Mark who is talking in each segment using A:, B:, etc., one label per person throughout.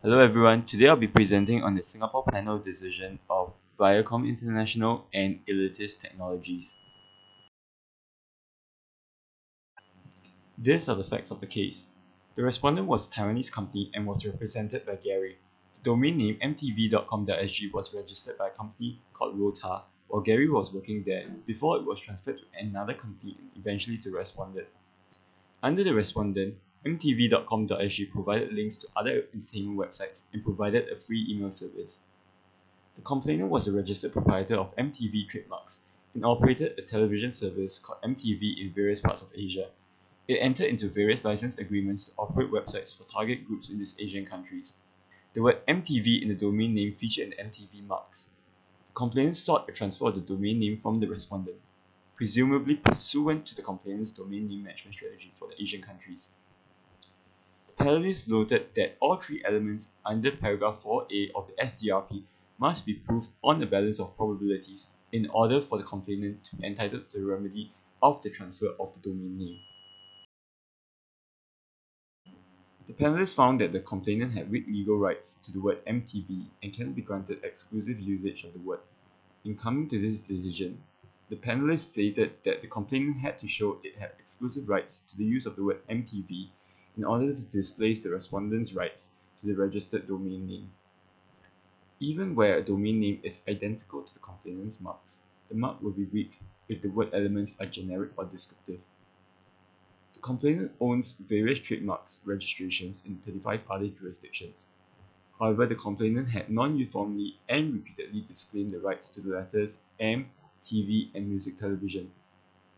A: Hello everyone, today I'll be presenting on the Singapore panel decision of Viacom International and Elitist Technologies. These are the facts of the case. The respondent was a Taiwanese company and was represented by Gary. The domain name mtv.com.sg was registered by a company called Rota, while Gary was working there before it was transferred to another company and eventually to the respondent. Under the respondent, mtv.com.sg provided links to other entertainment websites and provided a free email service. The complainant was a registered proprietor of MTV trademarks and operated a television service called MTV in various parts of Asia. It entered into various license agreements to operate websites for target groups in these Asian countries. The word MTV in the domain name featured in the MTV marks. The complainant sought a transfer of the domain name from the respondent, presumably pursuant to the complainant's domain name management strategy for the Asian countries. The panelists noted that all three elements under paragraph 4a of the SDRP must be proved on a balance of probabilities in order for the complainant to be entitled to the remedy of the transfer of the domain name. The panelists found that the complainant had weak legal rights to the word MTV and cannot be granted exclusive usage of the word. In coming to this decision, the panelists stated that the complainant had to show it had exclusive rights to the use of the word MTV in order to displace the respondent's rights to the registered domain name. Even where a domain name is identical to the complainant's marks, the mark will be weak if the word elements are generic or descriptive. The complainant owns various trademarks registrations in 35 other jurisdictions. However, the complainant had non-uniformly and repeatedly disclaimed the rights to the letters M, TV, and music television.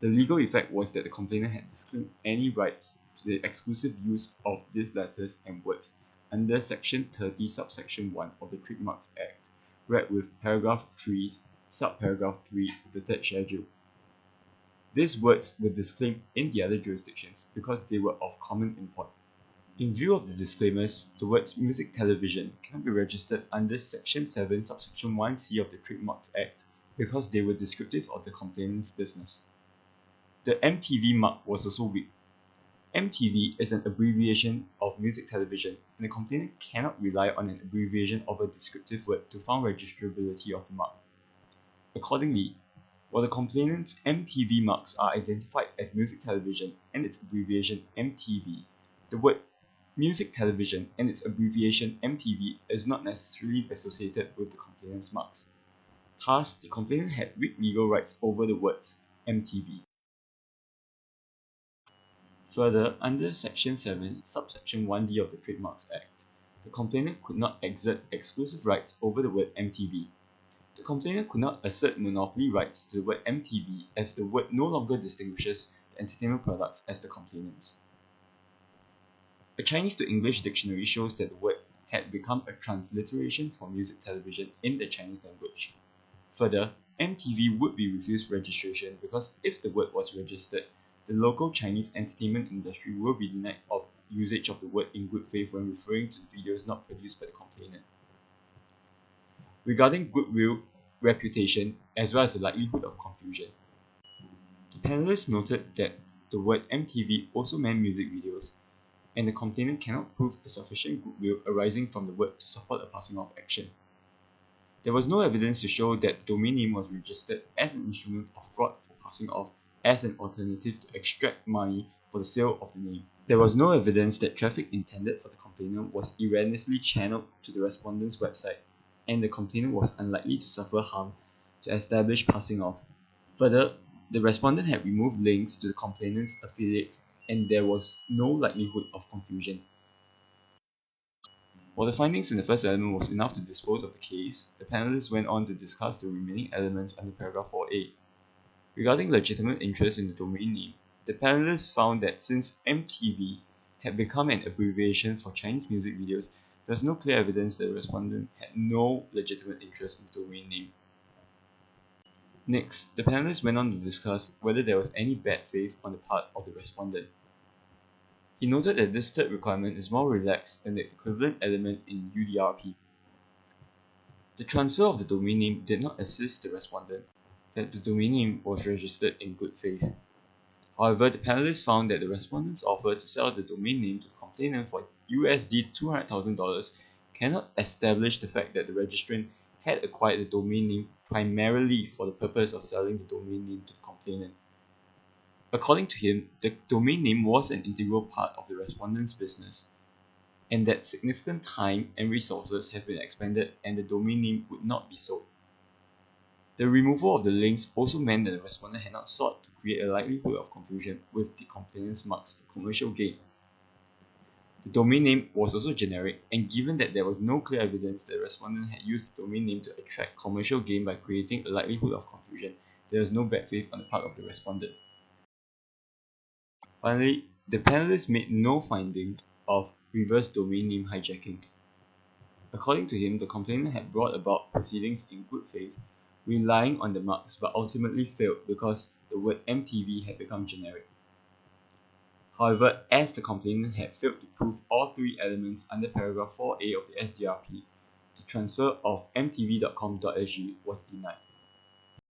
A: The legal effect was that the complainant had disclaimed any rights to the exclusive use of these letters and words under Section 30, Subsection 1 of the Trademarks Act, read with Paragraph 3, Subparagraph 3 of the third schedule. These words were disclaimed in the other jurisdictions because they were of common import. In view of the disclaimers, the words music television cannot be registered under Section 7, Subsection 1c of the Trademarks Act because they were descriptive of the complainant's business. The MTV mark was also weak. MTV is an abbreviation of music television, and the complainant cannot rely on an abbreviation of a descriptive word to found registrability of the mark. Accordingly, while the complainant's MTV marks are identified as music television and its abbreviation MTV, the word music television and its abbreviation MTV is not necessarily associated with the complainant's marks. Thus, the complainant had weak legal rights over the words MTV. Further, under Section 7, Subsection 1d of the Trademarks Act, the complainant could not exert exclusive rights over the word MTV. The complainant could not assert monopoly rights to the word MTV as the word no longer distinguishes the entertainment products as the complainant's. A Chinese to English dictionary shows that the word had become a transliteration for music television in the Chinese language. Further, MTV would be refused registration because if the word was registered, the local Chinese entertainment industry will be denied of usage of the word in good faith when referring to videos not produced by the complainant. Regarding goodwill, reputation, as well as the likelihood of confusion, the panelists noted that the word MTV also meant music videos, and the complainant cannot prove a sufficient goodwill arising from the word to support a passing off action. There was no evidence to show that the domain name was registered as an instrument of fraud for passing off as an alternative to extract money for the sale of the name. There was no evidence that traffic intended for the complainant was erroneously channeled to the respondent's website, and the complainant was unlikely to suffer harm to establish passing off. Further, the respondent had removed links to the complainant's affiliates, and there was no likelihood of confusion. While the findings in the first element was enough to dispose of the case, the panelists went on to discuss the remaining elements under paragraph 4a. Regarding legitimate interest in the domain name, the panelists found that since MTV had become an abbreviation for Chinese music videos, there was no clear evidence that the respondent had no legitimate interest in the domain name. Next, the panelists went on to discuss whether there was any bad faith on the part of the respondent. He noted that this third requirement is more relaxed than the equivalent element in UDRP. The transfer of the domain name did not assist the respondent that the domain name was registered in good faith. However, the panelists found that the respondent's offer to sell the domain name to the complainant for $200,000 cannot establish the fact that the registrant had acquired the domain name primarily for the purpose of selling the domain name to the complainant. According to him, the domain name was an integral part of the respondent's business, and that significant time and resources have been expended and the domain name would not be sold. The removal of the links also meant that the respondent had not sought to create a likelihood of confusion with the complainant's marks for commercial gain. The domain name was also generic, and given that there was no clear evidence that the respondent had used the domain name to attract commercial gain by creating a likelihood of confusion, there was no bad faith on the part of the respondent. Finally, the panelists made no finding of reverse domain name hijacking. According to him, the complainant had brought about proceedings in good faith, relying on the marks, but ultimately failed because the word MTV had become generic. However, as the complainant had failed to prove all three elements under paragraph 4a of the SDRP, the transfer of mtv.com.sg was denied.